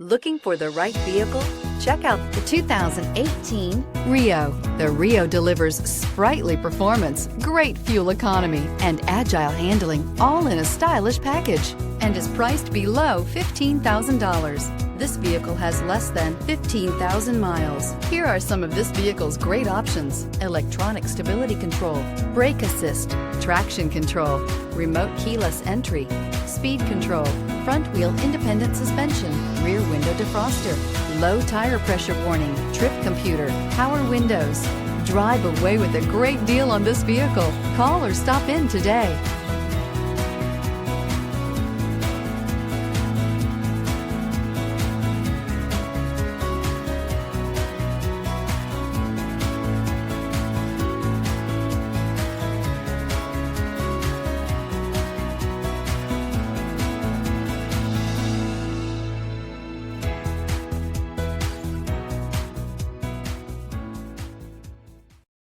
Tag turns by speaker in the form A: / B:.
A: Looking for the right vehicle? Check out
B: The 2018 Rio. The Rio delivers sprightly performance, great fuel economy, and agile handling, all in a stylish package, and is priced below $15,000. This vehicle has less than 15,000 miles. Here are some of this vehicle's great options: electronic stability control, brake assist, traction control, remote keyless entry, speed control, front wheel independent suspension, rear window defroster, low tire pressure warning, trip computer, power windows. Drive away with a great deal on this vehicle. Call or stop in today.